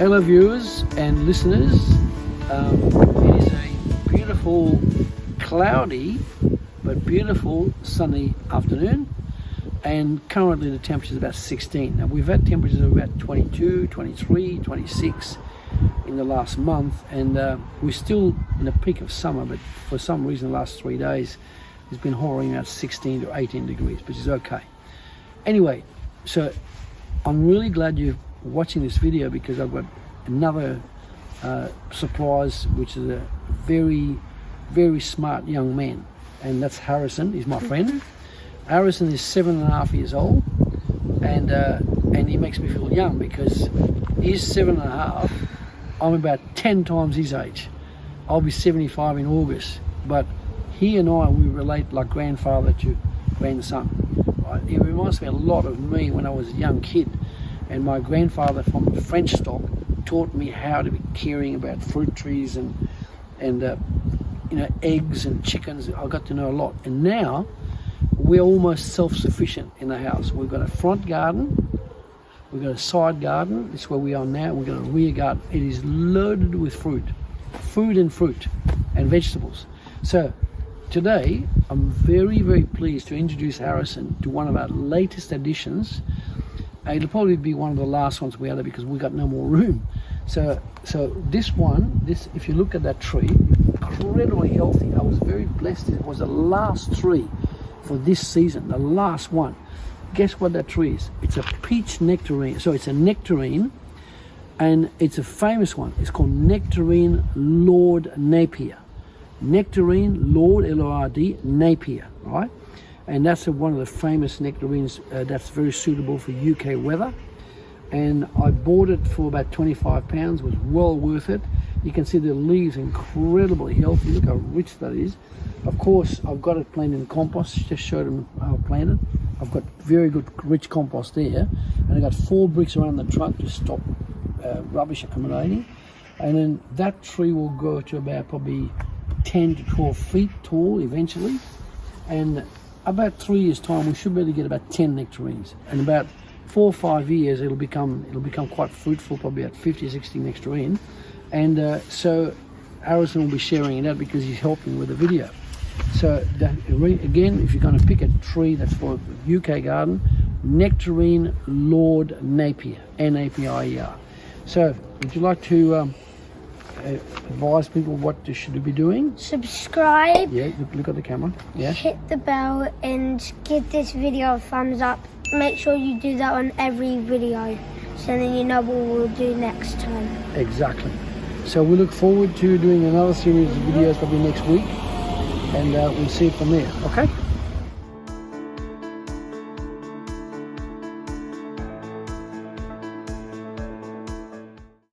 Hello viewers and listeners, it is a beautiful, cloudy but beautiful sunny afternoon, and currently the temperature is about 16. Now we've had temperatures of about 22, 23, 26 in the last month, and we're still in the peak of summer, but for some reason the last 3 days it's been hovering at 16 to 18 degrees, which is okay. Anyway, so I'm really glad you're watching this video, because I've got another surprise, which is a very, very smart young man, and that's Harrison. He's my friend. Harrison is 7.5 years old, and he makes me feel young because he's 7.5. I'm about 10 times his age. I'll be 75 in August, but he and I, we relate like grandfather to grandson. Right? He reminds me a lot of me when I was a young kid, and my grandfather from the French stock taught me how to be caring about fruit trees and eggs and chickens. I got to know a lot, and now we're almost self-sufficient in the house. We've got a front garden, we've got a side garden. This is where we are now. We've got a rear garden. It is loaded with food and vegetables. So today I'm very, very pleased to introduce Harrison to one of our latest additions. It'll probably be one of the last ones we had, because we got no more room. So this, if you look at that tree, incredibly healthy. I was very blessed. It was the last tree for this season, the last one. Guess what that tree is? It's a peach nectarine. So it's a nectarine, and it's a famous one. It's called Nectarine Lord Napier. Nectarine Lord, L-O-R-D, Napier, right? And that's one of the famous nectarines that's very suitable for UK weather. And I bought it for about £25. It was well worth it. You can see the leaves incredibly healthy. Look how rich that is. Of course, I've got it planted in compost. Just showed them how I planted. I've got very good rich compost there, and I got 4 bricks around the trunk to stop rubbish accumulating. And then that tree will grow to about probably 10 to 12 feet tall eventually, and about 3 years time we should be able to get about 10 nectarines, and about 4 or 5 years it'll become quite fruitful, probably at 50, 60 nectarine. And so Harrison will be sharing it out because he's helping with the video. So again, if you're going to pick a tree that's for a UK garden, Nectarine Lord Napier, N-A-P-I-E-R. So would you like to advise people what they should be doing? Subscribe. Yeah, look at the camera. Yeah. Hit the bell and give this video a thumbs up. Make sure you do that on every video, so then you know what we'll do next time. Exactly. So we look forward to doing another series of videos probably next week, and we'll see it from there. Okay.